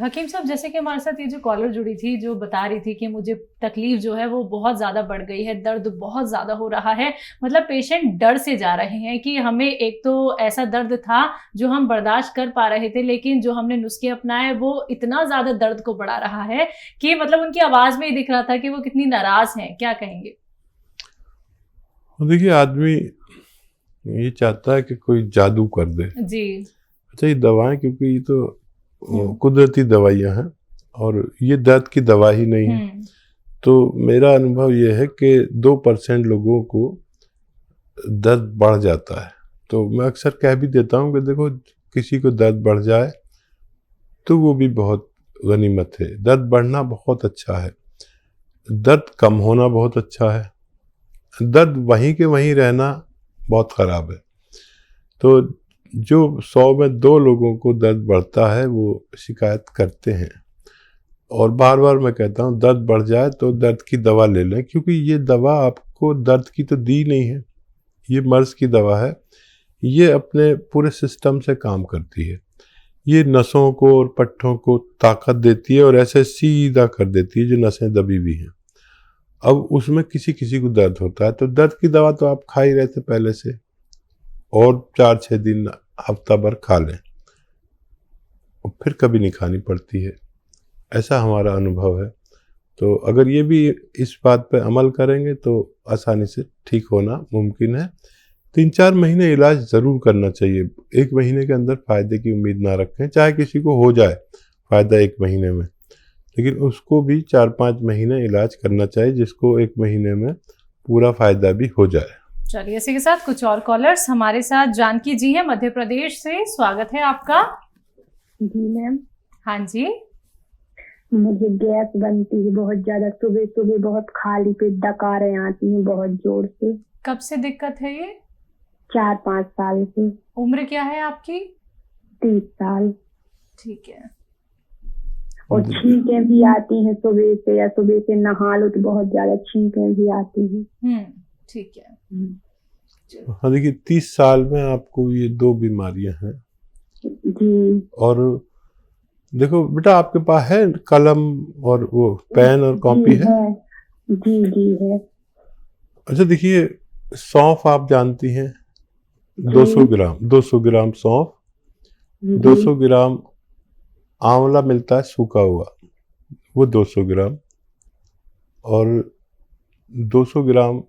हकीम साहब, जैसे कि हमारे साथ ये जो कॉलर जुड़ी थी, जो बता रही थी कि मुझे तकलीफ जो है वो बहुत ज़्यादा बढ़ गई है, दर्द बहुत ज़्यादा हो रहा है, मतलब पेशेंट डर से जा रहे हैं कि हमें एक तो ऐसा दर्द था जो हम बर्दाश्त कर पा रहे थे, लेकिन जो हमने नुस्खे अपनाए वो इतना ज़्यादा दर्द को बढ़ा रहा है कि मतलब उनकी आवाज़ में ही दिख रहा था कि वो कितनी नाराज़ हैं। क्या कहेंगे? देखिए, आदमी ये चाहता है कि कोई जादू कर दे। जी। अच्छा, ये दवाएं, क्योंकि ये तो कुदरती दवाइयाँ हैं और ये दर्द की दवा ही नहीं है। तो मेरा अनुभव ये है कि 2% लोगों को दर्द बढ़ जाता है। तो मैं अक्सर कह भी देता हूँ कि देखो, किसी को दर्द बढ़ जाए तो वो भी बहुत गनीमत है। दर्द बढ़ना बहुत अच्छा है, दर्द कम होना बहुत अच्छा है, दर्द वहीं के वहीं रहना बहुत ख़राब है। तो जो 100 में 2 लोगों को दर्द बढ़ता है वो शिकायत करते हैं। और बार बार मैं कहता हूँ, दर्द बढ़ जाए तो दर्द की दवा ले लें, क्योंकि ये दवा आपको दर्द की तो दी नहीं है, ये मर्ज़ की दवा है। ये अपने पूरे सिस्टम से काम करती है। ये नसों को और पट्टों को ताकत देती है और ऐसे सीधा कर देती है जो नसें दबी हुई हैं। अब उसमें किसी किसी को दर्द होता है, तो दर्द की दवा तो आप खा ही रहे थे पहले से, और 4-6 दिन हफ्ता भर खा लें और फिर कभी नहीं खानी पड़ती है। ऐसा हमारा अनुभव है। तो अगर ये भी इस बात पे अमल करेंगे तो आसानी से ठीक होना मुमकिन है। 3-4 महीने इलाज ज़रूर करना चाहिए। 1 महीने के अंदर फ़ायदे की उम्मीद ना रखें। चाहे किसी को हो जाए फ़ायदा 1 महीने में, लेकिन उसको भी 4-5 महीने इलाज करना चाहिए, जिसको 1 महीने में पूरा फ़ायदा भी हो जाए। चलिए, इसी के साथ कुछ और कॉलर्स हमारे साथ। जानकी जी हैं मध्य प्रदेश से, स्वागत है आपका। जी मैम। हाँ जी। मुझे गैस बनती है बहुत ज्यादा, सुबह सुबह बहुत खाली पेट डकारें आती हैं बहुत जोर से। कब से दिक्कत है ये? 4-5 साल से। उम्र क्या है आपकी? 30 साल। ठीक है। और छींकें भी आती हैं सुबह से, या सुबह से नहा लो तो बहुत ज्यादा छींकें भी आती हैं। ठीक है। हाँ, देखिए, 30 साल में आपको ये 2 बीमारियां हैं। जी। और देखो बेटा, आपके पास है कलम और वो पेन और कॉपी है? जी जी है। अच्छा, देखिए, सौंफ आप जानती हैं? 200 ग्राम सौंफ, 200 ग्राम आंवला मिलता है सूखा हुआ, वो 200 ग्राम, और 200 ग्राम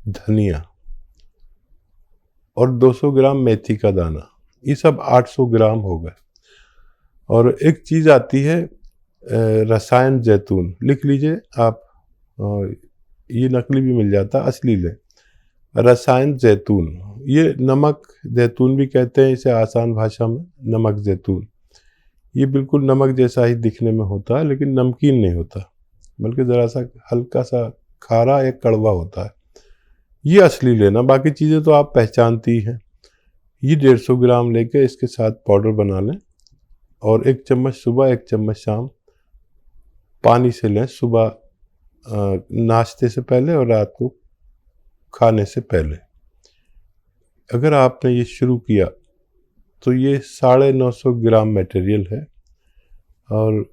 धनिया, और 200 ग्राम मेथी का दाना। ये सब 800 ग्राम हो गए। और एक चीज़ आती है रसायन जैतून, लिख लीजिए आप, ये नकली भी मिल जाता, असली लें। रसायन जैतून, ये नमक जैतून भी कहते हैं इसे आसान भाषा में, नमक जैतून। ये बिल्कुल नमक जैसा ही दिखने में होता है, लेकिन नमकीन नहीं होता, बल्कि ज़रा सा हल्का सा खारा या कड़वा होता है। ये असली लेना, बाकी चीज़ें तो आप पहचानती हैं। ये 150 ग्राम लेके इसके साथ पाउडर बना लें, और 1 चम्मच सुबह 1 चम्मच शाम पानी से लें, सुबह नाश्ते से पहले और रात को खाने से पहले। अगर आपने ये शुरू किया तो ये 950 ग्राम मटेरियल है, और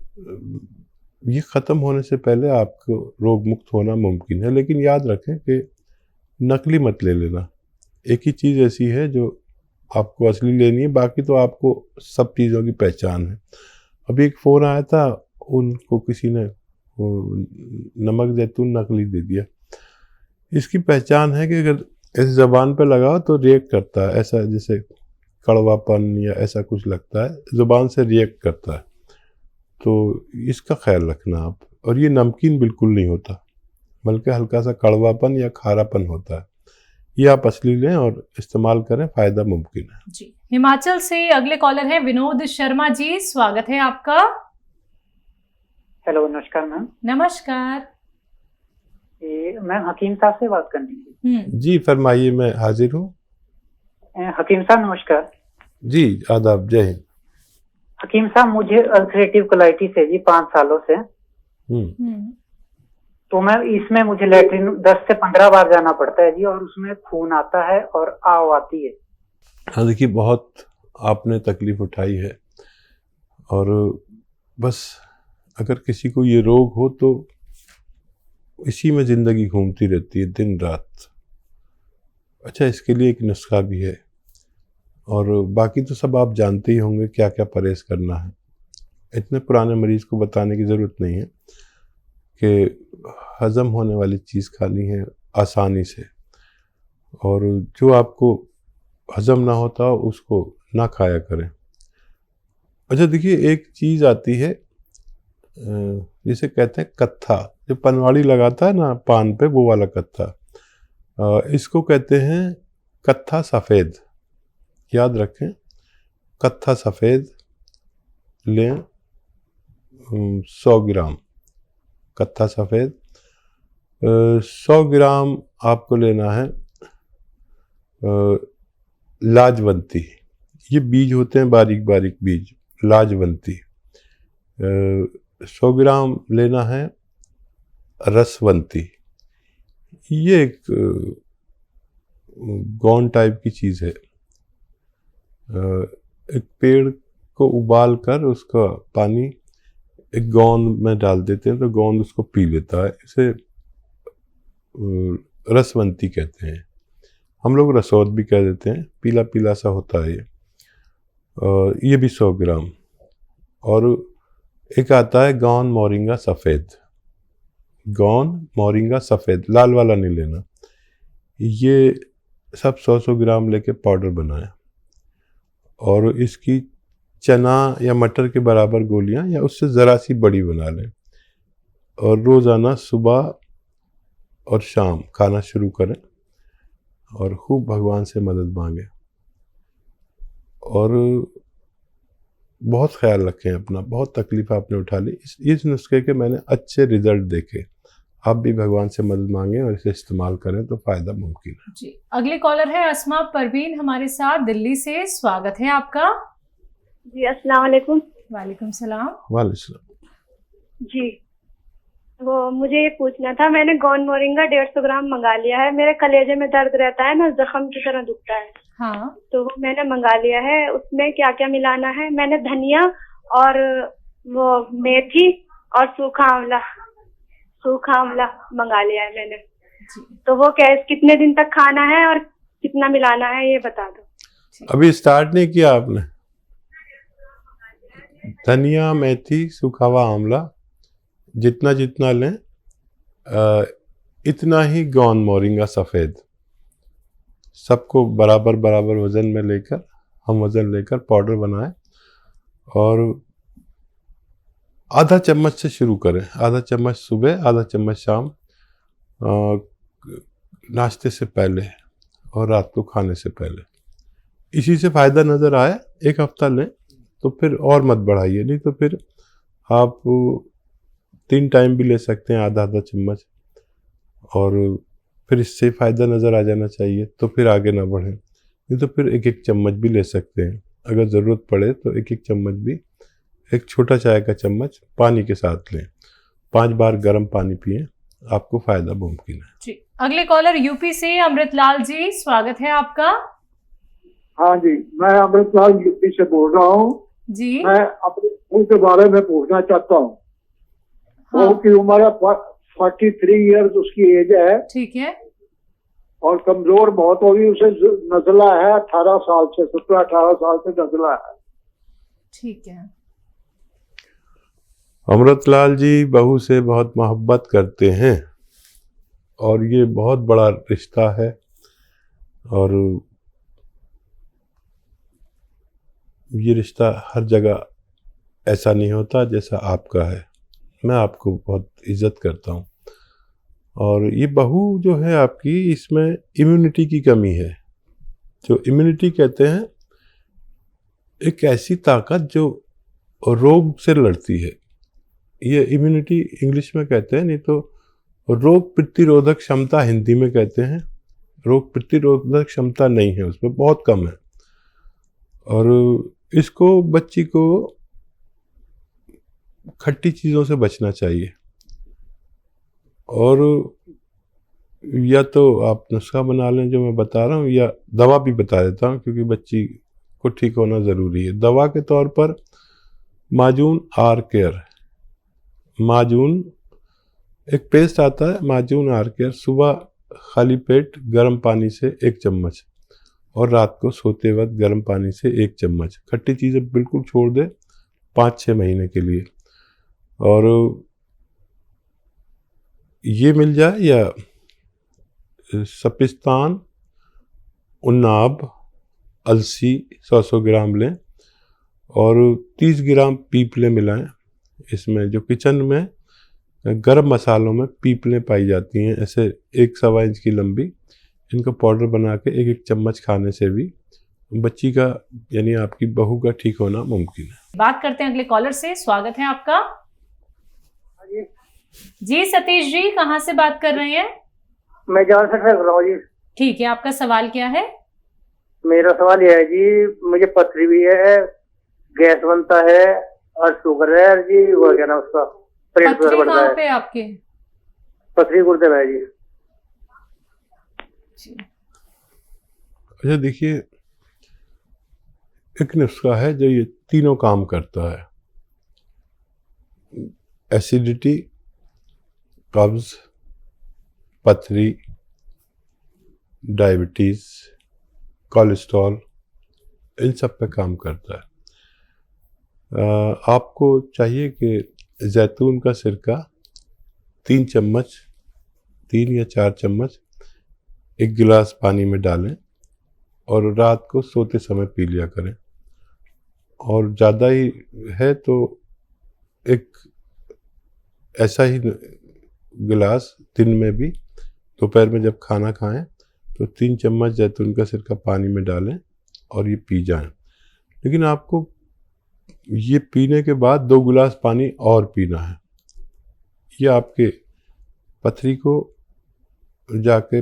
ये ख़त्म होने से पहले आपको रोग मुक्त होना मुमकिन है। लेकिन याद रखें कि नकली मत ले लेना। एक ही चीज़ ऐसी है जो आपको असली लेनी है, बाकी तो आपको सब चीज़ों की पहचान है। अभी एक फ़ोन आया था, उनको किसी ने नमक जैतून नकली दे दिया। इसकी पहचान है कि अगर इस ज़बान पे लगाओ तो रिएक्ट करता है, ऐसा जैसे कड़वापन या ऐसा कुछ लगता है, ज़ुबान से रिएक्ट करता है। तो इसका ख्याल रखना आप। और ये नमकीन बिल्कुल नहीं होता, बल्कि हल्का सा कड़वापन या खारापन होता है। ये आप असली लें और इस्तेमाल करें, फ़ायदा मुमकिन है। जी। हिमाचल से अगले कॉलर हैं विनोद शर्मा जी, स्वागत है आपका। हेलो, नमस्कार मैम। नमस्कार। मैम, हकीम साहब से बात करनी थी। जी फरमाइए, मैं हाजिर हूँ। हकीम साहब नमस्कार। जी आदाब, जय हिंद। हकीम साहब, मुझे अल्सरेटिव कोलाइटिस है जी 5 सालों से। तो मैं इसमें मुझे लैट्रिन 10 से 15 बार जाना पड़ता है जी, और उसमें खून आता है और आव आती है। हाँ, देखिए, बहुत आपने तकलीफ उठाई है, और बस अगर किसी को ये रोग हो तो इसी में ज़िंदगी घूमती रहती है दिन रात। अच्छा, इसके लिए एक नुस्खा भी है, और बाकी तो सब आप जानते ही होंगे क्या क्या परहेज़ करना है। इतने पुराने मरीज़ को बताने की ज़रूरत नहीं है कि हज़म होने वाली चीज़ खानी है आसानी से, और जो आपको हज़म ना होता हो उसको ना खाया करें। अच्छा देखिए, एक चीज़ आती है जिसे कहते हैं कत्था, जो पनवाड़ी लगाता है ना पान पे, वो वाला कत्था। इसको कहते हैं कत्था सफ़ेद। याद रखें, कत्था सफ़ेद लें 100 ग्राम। कत्था सफ़ेद 100 ग्राम आपको लेना है। लाजवंती, ये बीज होते हैं बारीक बारीक बीज, लाजवंती। 100 ग्राम लेना है रसवंती, ये एक गौन टाइप की चीज़ है। एक पेड़ को उबाल कर उसका पानी एक गोंद में डाल देते हैं तो गोंद उसको पी लेता है, इसे रसवंती कहते हैं। हम लोग रसौद भी कह देते हैं, पीला पीला सा होता है ये भी 100 ग्राम। और एक आता है गौन मोरिंगा सफ़ेद। गौन मोरिंगा सफ़ेद, लाल वाला नहीं लेना। ये सब 100 ग्राम लेके पाउडर बनाएं, और इसकी चना या मटर के बराबर गोलियां या उससे ज़रा सी बड़ी बना लें, और रोज़ाना सुबह और शाम खाना शुरू करें, और खूब भगवान से मदद मांगें, और बहुत ख्याल रखें अपना। बहुत तकलीफ आपने उठा ली, इस नुस्खे के मैंने अच्छे रिजल्ट देखे। आप भी भगवान से मदद मांगें और इसे इस्तेमाल करें तो फ़ायदा मुमकिन है। जी, अगले कॉलर है अस्मा परवीन हमारे साथ दिल्ली से। स्वागत है आपका। जी अस्सलाम वालेकुम। वालेकुम सलाम। वालेकुम। जी, वो मुझे ये पूछना था, मैंने गौन मोरिंगा 150 ग्राम मंगा लिया है। मेरे कलेजे में दर्द रहता है ना, जख्म की तरह दुखता है। हाँ, तो वो मैंने मंगा लिया है। उसमें क्या क्या मिलाना है? मैंने धनिया और वो मेथी और सूखा आंवला मंगा लिया है मैंने। जी, तो वो कितने दिन तक खाना है और कितना मिलाना है, ये बता दो। अभी स्टार्ट नहीं किया आपने? धनिया, मेथी, सूखा हुआ आंवला जितना जितना लें, इतना ही गौन मोरिंगा सफ़ेद, सबको बराबर बराबर वज़न में लेकर, हम वज़न लेकर पाउडर बनाएं, और आधा चम्मच से शुरू करें। आधा चम्मच सुबह, आधा चम्मच शाम, नाश्ते से पहले और रात को खाने से पहले। इसी से फ़ायदा नज़र आए, 1 हफ्ता लें तो फिर और मत बढ़ाइए, नहीं तो फिर आप 3 टाइम भी ले सकते हैं आधा आधा चम्मच, और फिर इससे फ़ायदा नज़र आ जाना चाहिए तो फिर आगे ना बढ़ें। नहीं तो फिर 1-1 चम्मच भी ले सकते हैं, अगर ज़रूरत पड़े तो 1-1 चम्मच भी, एक छोटा चाय का चम्मच पानी के साथ लें। 5 बार गर्म पानी पिएं, आपको फ़ायदा मुमकिन है। जी, अगले कॉलर यूपी से अमृतलाल जी, स्वागत है आपका। हाँ जी, मैं अमृतलाल यूपी से बोल रहा हूँ जी, मैं अपने स्कूल के बारे में पूछना चाहता हूँ। हाँ, वो की उम्र है 43 ईयर्स उसकी एज है, ठीक है। और कमजोर बहुत होगी। उसे नजला है 18 साल से, 17-18 साल से नजला है। ठीक है। अमृतलाल जी बहू से बहुत मोहब्बत करते हैं, और ये बहुत बड़ा रिश्ता है, और ये रिश्ता हर जगह ऐसा नहीं होता जैसा आपका है। मैं आपको बहुत इज्जत करता हूँ, और ये बहू जो है आपकी, इसमें इम्यूनिटी की कमी है। जो इम्यूनिटी कहते हैं, एक ऐसी ताकत जो रोग से लड़ती है, ये इम्यूनिटी इंग्लिश में कहते हैं, नहीं तो रोग प्रतिरोधक क्षमता हिंदी में कहते हैं। रोग प्रतिरोधक क्षमता नहीं है उसमें, बहुत कम है, और इसको बच्ची को खट्टी चीज़ों से बचना चाहिए, और या तो आप नुस्खा बना लें जो मैं बता रहा हूँ, या दवा भी बता देता हूँ, क्योंकि बच्ची को ठीक होना ज़रूरी है। दवा के तौर पर माजून आर केयर, माजून एक पेस्ट आता है, माजून आर केयर, सुबह खाली पेट गर्म पानी से 1 चम्मच और रात को सोते वक्त गर्म पानी से 1 चम्मच। खट्टी चीज़ें बिल्कुल छोड़ दे 5-6 महीने के लिए। और ये मिल जाए या सपिस्तान, उन्नाब, अलसी 100-100 ग्राम लें और 30 ग्राम पीपलें मिलाएं इसमें। जो किचन में गरम मसालों में पीपलें पाई जाती हैं, ऐसे 1-1.25 इंच की लंबी, इनका पाउडर बना के 1-1 चम्मच खाने से भी बच्ची का यानी आपकी बहू का ठीक होना मुमकिन है। बात करते हैं अगले कॉलर से। स्वागत है आपका। जी सतीश जी, कहाँ से बात कर रहे हैं? मैं जौनसर से बोल रहा हूँ जी। ठीक है, आपका सवाल क्या है? मेरा सवाल यह है जी, मुझे पथरी भी है, गैस बनता है और शुगर है जी, वो क्या ना उसका पेट पथरी बढ़ता कहाँ है। पे आपके? पथरी गुर्दे में है जी। अच्छा देखिए, एक नुस्खा है जो ये तीनों काम करता है। एसिडिटी, कब्ज, पथरी, डायबिटीज, कोलेस्ट्रॉल, इन सब पे काम करता है। आपको चाहिए कि जैतून का सिरका 3 चम्मच, 3 या 4 चम्मच 1 गिलास पानी में डालें और रात को सोते समय पी लिया करें। और ज़्यादा ही है तो एक ऐसा ही गिलास दिन में भी, दोपहर में जब खाना खाएं तो 3 चम्मच जैतून का सिरका पानी में डालें और ये पी जाएं। लेकिन आपको ये पीने के बाद 2 गिलास पानी और पीना है। ये आपके पथरी को जाके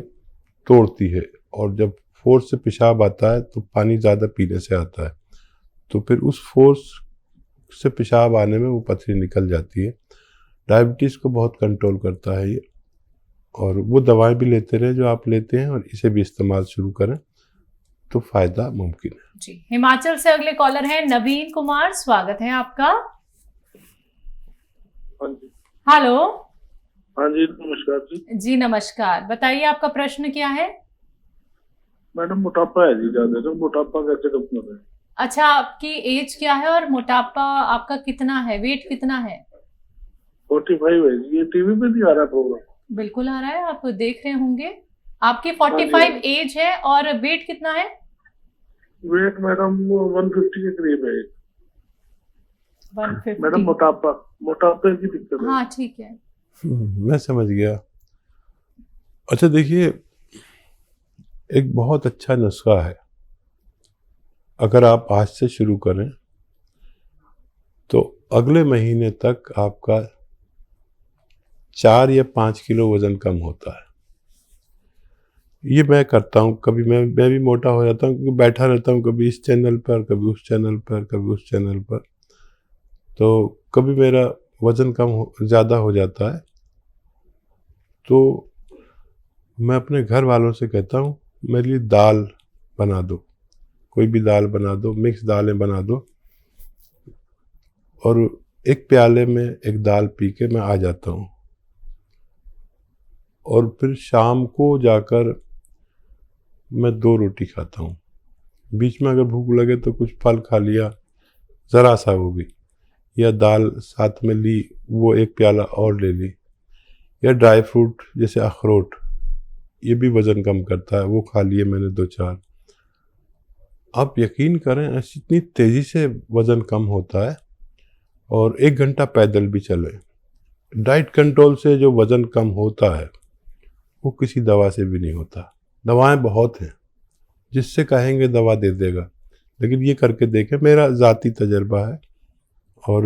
तोड़ती है और जब फोर्स से पेशाब आता है तो पानी ज़्यादा पीने से आता है, तो फिर उस फोर्स से पेशाब आने में वो पथरी निकल जाती है। डायबिटीज़ को बहुत कंट्रोल करता है ये। और वो दवाएं भी लेते रहे जो आप लेते हैं और इसे भी इस्तेमाल शुरू करें तो फ़ायदा मुमकिन है। जी, हिमाचल से अगले कॉलर हैं नवीन कुमार। स्वागत है आपका। हाँ जी। हेलो। हाँ जी, नमस्कार जी। जी नमस्कार, बताइए आपका प्रश्न क्या है? मैडम मोटापा है जी ज़्यादा, तो मोटापा कैसे कम कर रहे हैं? अच्छा, आपकी एज क्या है और मोटापा आपका कितना है, वेट कितना है? 45 है जी। ये टीवी पे नहीं आ रहा प्रोग्राम? बिल्कुल आ रहा है, आप देख रहे होंगे। आपकी 45 एज है और वेट कितना है? वेट मैडम 150 के करीब है। 150। मैडम मोटापे की दिक्कत है। हाँ ठीक है। मैं समझ गया। अच्छा देखिए, एक बहुत अच्छा नुस्खा है। अगर आप आज से शुरू करें तो अगले महीने तक आपका 4 या 5 किलो वजन कम होता है। ये मैं करता हूँ। कभी मैं भी मोटा हो जाता हूँ क्योंकि बैठा रहता हूँ, कभी इस चैनल पर, कभी उस चैनल पर, कभी उस चैनल पर, तो कभी मेरा वज़न ज़्यादा हो जाता है। तो मैं अपने घर वालों से कहता हूँ मेरे लिए दाल बना दो, कोई भी दाल बना दो, मिक्स दालें बना दो, और एक प्याले में एक दाल पी के मैं आ जाता हूँ। और फिर शाम को जाकर मैं 2 रोटी खाता हूँ। बीच में अगर भूख लगे तो कुछ फल खा लिया, ज़रा सा वो भी, या दाल साथ में ली, वो 1 प्याला और ले ली, या ड्राई फ्रूट जैसे अखरोट, ये भी वज़न कम करता है, वो खा लिए मैंने 2-4। आप यकीन करें ऐसी इतनी तेज़ी से वज़न कम होता है। और 1 घंटा पैदल भी चलें। डाइट कंट्रोल से जो वज़न कम होता है वो किसी दवा से भी नहीं होता। दवाएं बहुत हैं, जिससे कहेंगे दवा दे देगा, लेकिन ये करके देखें, मेरा ज़ाती तजर्बा है। और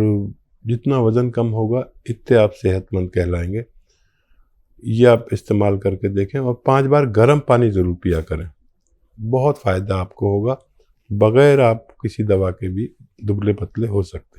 जितना वज़न कम होगा इतने आप सेहतमंद कहलाएंगे। ये आप इस्तेमाल करके देखें और 5 बार गर्म पानी ज़रूर पिया करें। बहुत फ़ायदा आपको होगा। बग़ैर आप किसी दवा के भी दुबले पतले हो सकते हैं।